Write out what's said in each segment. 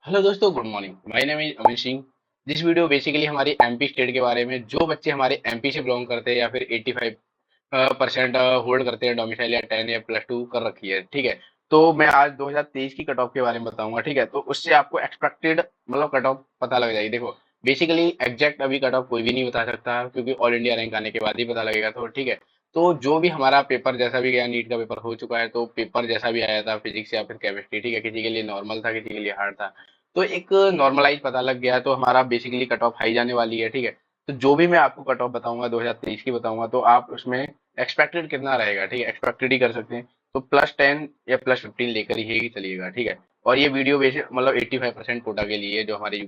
Hello दोस्तों, good morning. My name is Amit Singh. This video basically हमारी MP state के बारे में, जो बच्चे हमारे एमपी से बिलोंग करते हैं या फिर 85% होल्ड करते हैं डोमिसाइल या 10 या +2 कर रखी है। ठीक है। तो मैं आज 2023 की कट ऑफ के बारे में बताऊंगा। ठीक है, तो उससे आपको एक्सपेक्टेड मतलब कट ऑफ पता लग जाएगी। देखो, बेसिकली एग्जैक्ट अभी कट ऑफ कोई भी नहीं बता सकता, क्योंकि ऑल इंडिया रैंक आने के बाद ही पता लगेगा। तो ठीक है, तो जो भी हमारा पेपर जैसा भी गया, नीट का पेपर हो चुका है, तो पेपर जैसा भी आया था फिजिक्स या फिर केमिस्ट्री, ठीक है, किसी के लिए नॉर्मल था, किसी के लिए हार्ड था। तो एक नॉर्मलाइज पता लग गया, तो हमारा बेसिकली कट ऑफ हाई जाने वाली है। ठीक है, तो जो भी मैं आपको कट ऑफ बताऊंगा 2023 की बताऊंगा, तो आप उसमें एक्सपेक्टेड कितना रहेगा, ठीक है, एक्सपेक्टेड ही कर सकते हैं। तो +10 या +15 लेकर ही चलिएगा। ठीक है, और ये वीडियो बेसिक मतलब 85% कोटा के लिए, जो हमारी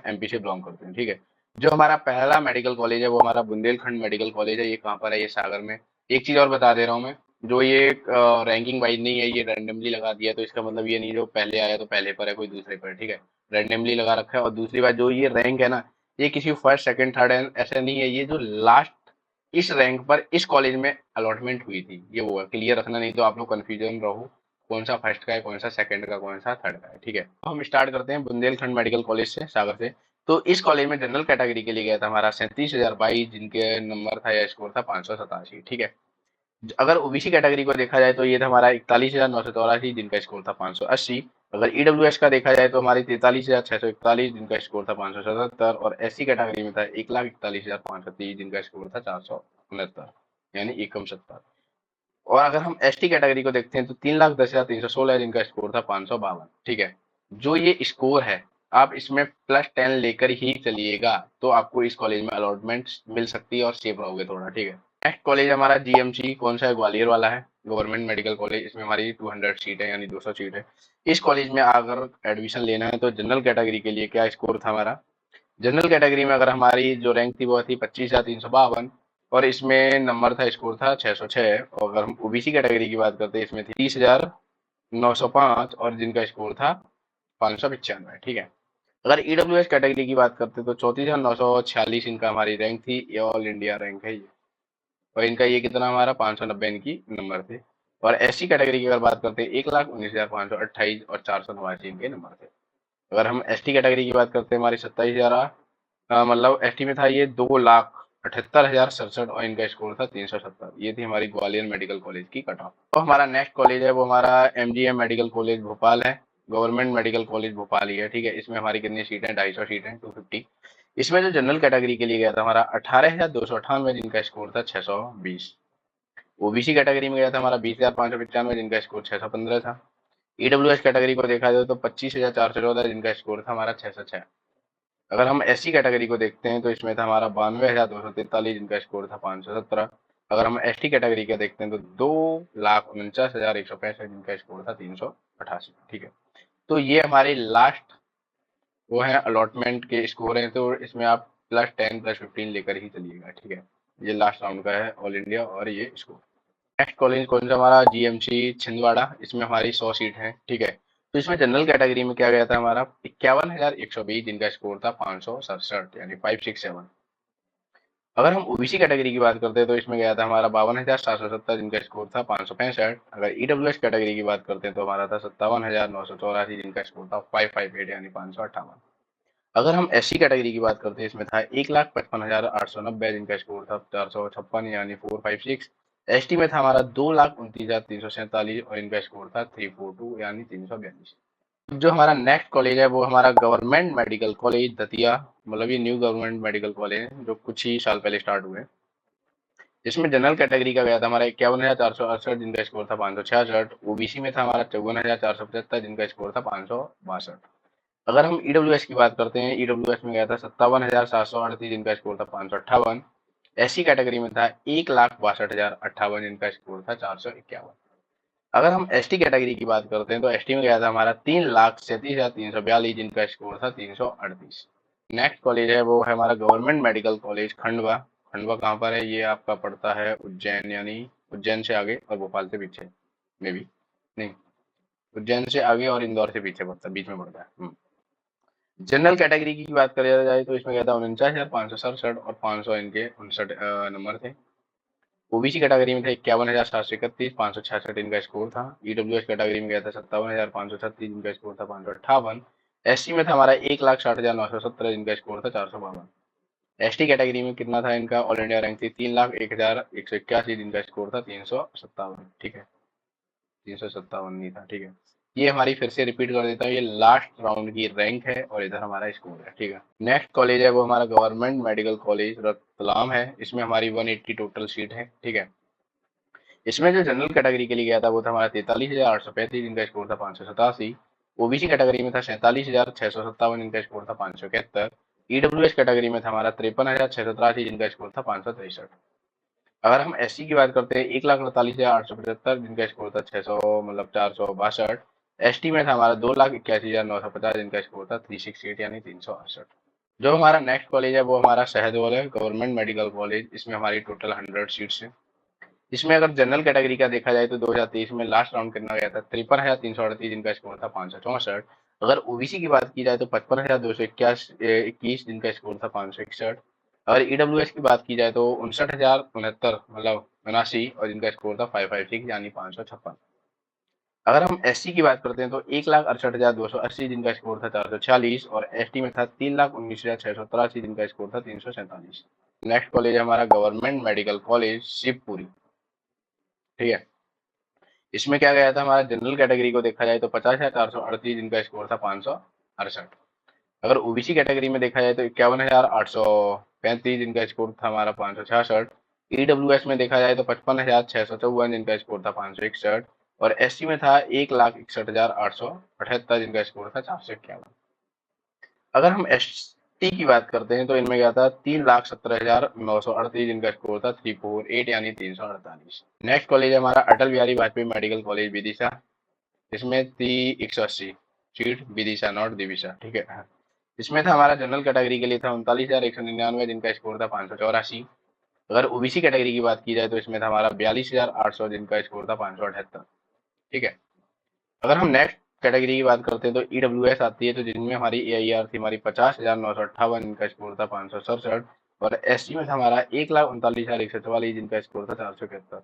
एमपी से बिलोंग करते हैं। ठीक है, जो हमारा पहला मेडिकल कॉलेज है वो हमारा बुंदेलखंड मेडिकल कॉलेज है। ये कहाँ पर है? ये सागर में। एक चीज और बता दे रहा हूँ मैं, जो ये रैंकिंग वाइज नहीं है, ये रैंडमली लगा दिया, तो इसका मतलब ये नहीं जो पहले आया तो पहले पर है, कोई दूसरे पर है। ठीक है, रैंडमली लगा रखा है। और दूसरी बात, जो ये रैंक है ना, ये किसी फर्स्ट सेकंड थर्ड ऐसे नहीं है, ये जो लास्ट इस रैंक पर इस कॉलेज में अलॉटमेंट हुई थी, ये वो है। क्लियर रखना, नहीं तो आप लोग कंफ्यूजन रहो कौन सा फर्स्ट का है, कौन सा सेकंड का, कौन सा थर्ड का है। ठीक है, तो हम स्टार्ट करते हैं बुंदेलखंड मेडिकल कॉलेज से, सागर से। तो इस कॉलेज में जनरल कैटेगरी के लिए गया था हमारा 37,022, जिनके नंबर था या स्कोर था 587। ठीक है, अगर ओबीसी कैटेगरी को देखा जाए तो ये था हमारा 41,984, जिनका स्कोर था 580। अगर ईडब्ल्यूएस का देखा जाए तो हमारी 43,641, जिनका स्कोर था 577। और एससी कैटेगरी में था 1,41,530, जिनका स्कोर था 469, यानी एकम 70। और अगर हम एसटी कैटेगरी को देखते हैं तो 3,10,316, जिनका स्कोर था 552। ठीक है, जो ये स्कोर है, आप इसमें +10 लेकर ही चलिएगा, तो आपको इस कॉलेज में अलॉटमेंट मिल सकती है और सेफ रहोगे थोड़ा। ठीक है, नेक्स्ट कॉलेज हमारा जीएमसी, कौन सा है? ग्वालियर वाला है, गवर्नमेंट मेडिकल कॉलेज। इसमें हमारी 200 सीट है, यानी 200 सीट है। इस कॉलेज में अगर एडमिशन लेना है तो जनरल कैटेगरी के लिए क्या स्कोर था हमारा? जनरल कैटेगरी में अगर हमारी जो रैंक थी वो थी 25,352, और इसमें नंबर था, स्कोर था 606। और अगर हम ओबीसी कैटेगरी की बात करते हैं, इसमें थी 30,905, और जिनका स्कोर था 595। ठीक है, अगर ईडब्ल्यूएस कैटेगरी की बात करते हैं तो 34,946 इनका हमारी रैंक थी। ये ऑल इंडिया रैंक है ये। और इनका ये कितना हमारा 590 इनकी नंबर थे। और एससी कैटेगरी की अगर बात करते हैं 1,19,528, और 489 इनके नंबर थे। अगर हम एसटी कैटेगरी की बात करते हैं, हमारी 27,000, मतलब एसटी में था ये 2,78,067, और इनका स्कोर था 370। ये थी हमारी ग्वालियर मेडिकल कॉलेज की कट ऑफ। तो हमारा नेक्स्ट कॉलेज है वो हमारा एमजीएम मेडिकल कॉलेज भोपाल है। गवर्नमेंट मेडिकल कॉलेज भोपाल ही है। ठीक है, इसमें हमारी कितनी सीट है? 250 सीट है, 250। इसमें जो जनरल कैटेगरी के लिए गया था हमारा 18,298, जिनका स्कोर था 620। ओबीसी कैटेगरी में गया था हमारा 20,595, जिनका स्कोर 615 था। ईडब्ल्यूएस कैटेगरी को देखा जाए तो 25,414, जिनका स्कोर था हमारा 606। अगर हम एससी कैटेगरी को देखते हैं तो इसमें था हमारा 92,243, जिनका स्कोर था 517। अगर हम एसटी कैटेगरी का देखते हैं तो 2,49,165, जिनका स्कोर था 388। ठीक है, तो ये हमारे लास्ट वो है अलॉटमेंट के स्कोर हैं। तो इसमें आप +10 +15 लेकर ही चलिएगा। ठीक है, ये लास्ट राउंड का है ऑल इंडिया, और ये स्कोर। नेक्स्ट कॉलेज कौन सा? हमारा जीएमसी छिंदवाड़ा। इसमें हमारी 100 सीट है। ठीक है, तो इसमें जनरल कैटेगरी में क्या गया था हमारा? 51,120, जिनका स्कोर था 567, यानी 567। अगर हम ओबीसी कैटेगरी की बात करते हैं तो इसमें गया था हमारा 52,770, जिनका स्कोर था 565। अगर ईडब्ल्यूएस कैटेगरी की बात करते हैं तो हमारा था 57,984, जिनका स्कोर था 558, यानी 558। अगर हम एससी कैटेगरी की बात करते हैं, इसमें था 1,55,890, जिनका स्कोर था 456, यानी 456। एसटी में था हमारा 2,29,347, और इनका स्कोर था 342, यानी 342। जो हमारा नेक्स्ट कॉलेज है वो हमारा गवर्नमेंट मेडिकल कॉलेज दतिया, मतलब ये न्यू गवर्नमेंट मेडिकल कॉलेज है, जो कुछ ही साल पहले स्टार्ट हुए। इसमें जनरल कैटेगरी का गया था हमारा 51,468, जिनका स्कोर था 566। ओबीसी में था हमारा 54,475, जिनका स्कोर था 562। अगर हम ईडब्ल्यूएस की बात करते हैं, ईडब्ल्यूएस में गया था 57,738, जिनका स्कोर था 558। एससी कैटेगरी में था 1,62,058, जिनका स्कोर था 451। अगर हम एसटी कैटेगरी की बात करते हैं तो एसटी में गया था हमारा 3,37,342, जिनका स्कोर था 338। नेक्स्ट कॉलेज है वो है हमारा government medical college Khandwa. Khandwa कहाँ पर है? ये आपका पड़ता है उज्जैन, यानी उज्जैन से आगे और भोपाल से पीछे, मे बी नहीं, उज्जैन से आगे और इंदौर से पीछे पड़ता है, बीच में पड़ता है। जनरल कैटेगरी की बात करें जाए तो इसमें गया था 49,567, और 500 इनके 59 नंबर थे। ओबीसी कैटेगरी में था 51,731, 566 इनका स्कोर था। ईडब्ल्यूएस कैटेगरी में गया था 57,536, इनका स्कोर था 558। एससी में था हमारा 1,60,917 जिनका स्कोर था 452। एसटी कैटेगरी में कितना था इनका ऑल इंडिया रैंक थी 3,01,181 जिनका स्कोर था 357। ठीक है, 357 नहीं था। ठीक है, ये हमारी फिर से रिपीट कर देता हूँ, ये लास्ट राउंड की रैंक है और इधर हमारा स्कोर है। ठीक है, नेक्स्ट कॉलेज है वो हमारा गवर्नमेंट मेडिकल कॉलेज रतलाम है। इसमें हमारी 180 टोटल सीट है। ठीक है, इसमें जो जनरल कैटेगरी के लिए गया था वो था हमारा 43,835 जिनका स्कोर था 587। ओबीसी कैटेगरी में था 47,657 जिनका स्कोर था 571। ईडब्ल्यूएस कैटेगरी में था हमारा 53,683 जिनका स्कोर था 563। अगर हम एससी की बात करते हैं 1,48,875 जिनका स्कोर था 600 मतलब 462। एसटी में था हमारा 2,81,950 जिनका स्कोर था 368 यानी 368। जो हमारा नेक्स्ट कॉलेज है वो हमारा शहडोल है गवर्नमेंट मेडिकल कॉलेज। इसमें हमारी टोटल 100 सीट्स हैं। इसमें अगर जनरल कैटेगरी का देखा जाए तो 2023 में लास्ट राउंड कितना गया था 53,338 जिनका स्कोर था 564। अगर ओबीसी की बात की जाए तो 55,221 जिनका स्कोर था 561। अगर ईडब्ल्यूएस की बात की जाए तो 59,069 मतलब 79 और जिनका स्कोर था 556 यानी 556। अगर हम एससी की बात करते हैं तो 1,68,280 जिनका स्कोर था 446 और एसटी में था 3,19,683 जिनका स्कोर था 347। नेक्स्ट कॉलेज है हमारा गवर्नमेंट मेडिकल कॉलेज शिवपुरी। ठीक है, इसमें क्या गया था हमारा जनरल कैटेगरी को देखा जाए तो 50,438 जिनका स्कोर था 568। अगर ओबीसी कैटेगरी में देखा जाए तो 51,835 जिनका स्कोर था हमारा 566। ईडब्ल्यूएस में देखा जाए तो 55,654 जिनका स्कोर था 561 और एससी में था 1,61,878 जिनका स्कोर था 451। अगर हम एसटी की बात करते हैं तो इनमें गया था 3,17,938 जिनका स्कोर था 348 यानी 348। नेक्स्ट कॉलेज है हमारा अटल बिहारी वाजपेयी मेडिकल कॉलेज विदिशा। इसमें थी 180 सीट, विदिशा नॉट दिविशा। ठीक है, इसमें था हमारा जनरल कैटेगरी के लिए था 39,199 जिनका स्कोर था 584। अगर ओबीसी कैटेगरी की बात की जाए तो इसमें था हमारा 42,800 जिनका स्कोर था 578। ठीक है, अगर हम नेक्स्ट कैटेगरी की बात करते हैं तो ईडब्ल्यूएस आती है तो जिनमें हमारी एआईआर थी हमारी 50,958 जिनका स्कोर था 567 और एसटी में था हमारा 1,39,144 जिनका स्कोर था 471।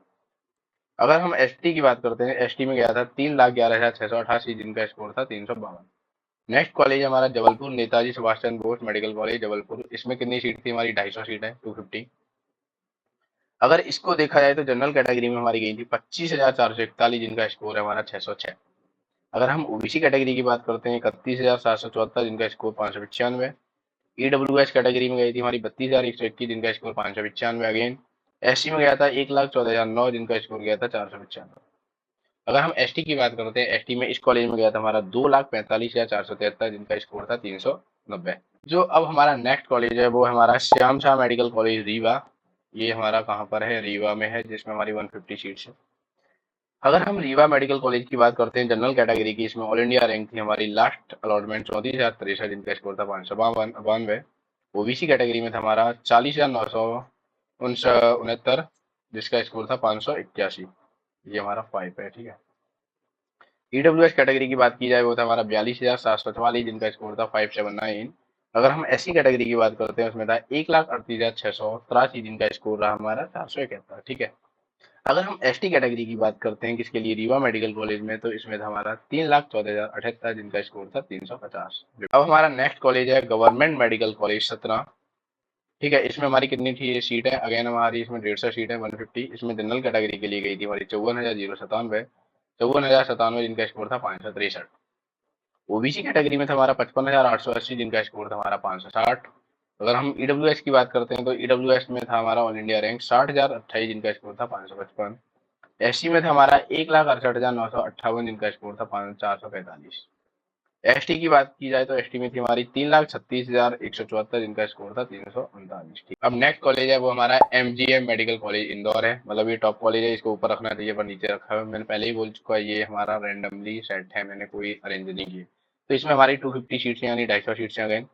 अगर हम एसटी की बात करते हैं एसटी में गया था 3,11,688 जिनका स्कोर था 352। नेक्स्ट कॉलेज हमारा जबलपुर नेताजी सुभाष चंद्र बोस मेडिकल कॉलेज जबलपुर। इसमें कितनी सीट थी हमारी 250 सीट है 250। अगर इसको देखा जाए तो जनरल कैटेगरी में हमारी गई थी 25,441 जिनका स्कोर है हमारा 606। अगर हम ओबीसी कैटेगरी की बात करते हैं 31,774 जिनका स्कोर 595। ईडब्ल्यूएस कैटेगरी में गई थी हमारी 32,121 जिनका स्कोर 595 अगेन। एससी में गया था 1,14,009 जिनका स्कोर गया था 495। अगर हम एसटी की बात करते हैं एसटी में इस कॉलेज में गया था हमारा 2,45,473 जिनका स्कोर था 390। जो अब हमारा नेक्स्ट कॉलेज है वो हमारा श्याम शाह मेडिकल कॉलेज रीवा। ये हमारा कहाँ पर है, रीवा में है, जिसमें हमारी 150 सीट्स है। अगर हम रीवा मेडिकल कॉलेज की बात करते हैं जनरल कैटेगरी की, इसमें ऑल इंडिया रैंक थी हमारी लास्ट अलॉटमेंट 34,063 जिनका स्कोर था 592। ओबीसी कैटेगरी में था हमारा 40,969 जिसका स्कोर था 581। ये हमारा 5 है। ठीक है, ईडब्ल्यूएस कैटेगरी की बात की जाए वो था हमारा 42,744 जिनका स्कोर था 579। अगर हम एससी कैटेगरी की बात करते हैं उसमें था 1,38,683 जिनका स्कोर रहा हमारा 471। ठीक है, अगर हम एसटी कैटेगरी की बात करते हैं किसके लिए रीवा मेडिकल कॉलेज में तो इसमें था हमारा 3,14,078 जिनका स्कोर था 350। अब हमारा नेक्स्ट कॉलेज है गवर्नमेंट मेडिकल कॉलेज सतना। ठीक है, इसमें हमारी कितनी थी ये सीट है, अगेन हमारी इसमें 150 सीट है 150। इसमें जनरल कैटेगरी के लिए गई थी हमारी 54,097 जिनका स्कोर था 563। ओबीसी कैटेगरी में था हमारा 55,880 जिनका स्कोर था हमारा 560। अगर हम ईडब्ल्यूएस की बात करते हैं तो ईडब्ल्यूएस में था हमारा ऑल इंडिया रैंक 60,028 जिनका स्कोर था 555। एससी में था हमारा 1,68,958 जिनका स्कोर था 445। एसटी की बात की जाए तो एसटी में थी हमारी 3,36,174 जिनका स्कोर था 339। अब नेक्स्ट कॉलेज है वो हमारा एमजीएम मेडिकल कॉलेज इंदौर है। मतलब ये टॉप कॉलेज है, इसको ऊपर रखना चाहिए पर नीचे रखा है। मैंने पहले ही बोल चुका है ये हमारा रैंडमली सेट है, मैंने कोई अरेंज नहीं की। तो इसमें हमारी 250 सीट्स यानी 250 सीट्स हैं।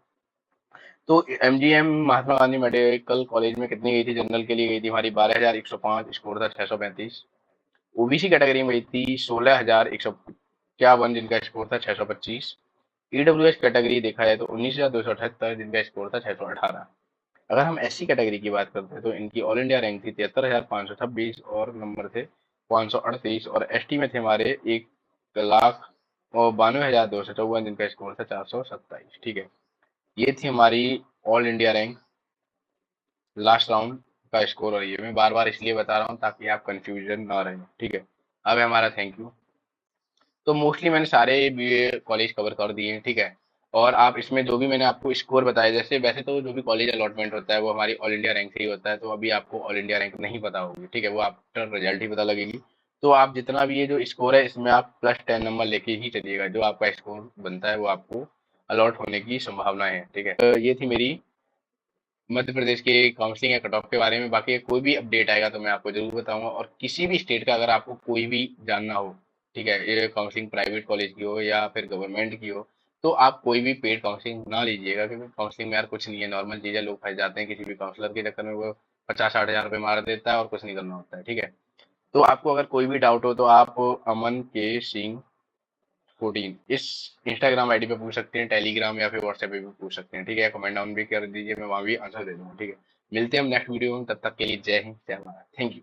तो MGM Mahatma Gandhi medical college में कितनी गई थी, जनरल के लिए गई थी हमारी 12,105, स्कोर था 635। ओबीसी कैटेगरी में गई थी 16,151 जिनका स्कोर था 625। ईडब्ल्यूएस कैटेगरी देखा जाए तो 19,278 जिनका स्कोर था 618। अगर हम एससी कैटेगरी की बात करते हैं तो इनकी ऑल इंडिया रैंक थी 73,526 और नंबर थे 538 और एसटी में थे हमारे 1,00,00 और 92,254 जिनका स्कोर था 427। ठीक है, ये थी हमारी all India rank last round का स्कोर। और ये मैं बार बार इसलिए बता रहा हूँ ताकि आप कंफ्यूजन ना रहे। ठीक है, अब है हमारा थैंक यू। तो मोस्टली मैंने सारे बीए कॉलेज कवर कर दिए हैं। ठीक है, और आप इसमें जो भी मैंने आपको स्कोर बताया, जैसे वैसे तो जो भी कॉलेज अलॉटमेंट होता है वो हमारी ऑल इंडिया रैंक से ही होता है, तो अभी आपको ऑल इंडिया रैंक नहीं पता होगी। ठीक है, वो आफ्टर रिजल्ट ही पता लगेगी। तो आप जितना भी ये जो स्कोर है इसमें आप +10 नंबर लेके ही चलिएगा, जो आपका स्कोर बनता है वो आपको अलॉट होने की संभावना है। ठीक है, तो ये थी मेरी मध्य प्रदेश के काउंसलिंग या कट ऑफ के बारे में। बाकी कोई भी अपडेट आएगा तो मैं आपको जरूर बताऊंगा। और किसी भी स्टेट का अगर आपको कोई भी जानना हो, ठीक है, ये काउंसलिंग प्राइवेट कॉलेज की हो या फिर गवर्नमेंट की हो, तो आप कोई भी पेड काउंसलिंग ना लीजिएगा, क्योंकि काउंसलिंग में यार कुछ नहीं है, नॉर्मल चीजें। लोग फंस जाते हैं किसी भी काउंसलर के चक्कर में, वो 50-60 हजार रुपये मार देता है और कुछ नहीं करना होता है। ठीक है, तो आपको अगर कोई भी डाउट हो तो आप अमन के सिंह 14 इस इंस्टाग्राम आईडी पे पूछ सकते हैं, टेलीग्राम या फिर व्हाट्सएप पे भी पूछ सकते हैं। ठीक है, कमेंट डाउन भी कर दीजिए, मैं वहां भी आंसर दे दूंगा। ठीक है, मिलते हैं हम नेक्स्ट वीडियो में, तब तक के लिए जय हिंद, जय भारत, थैंक यू।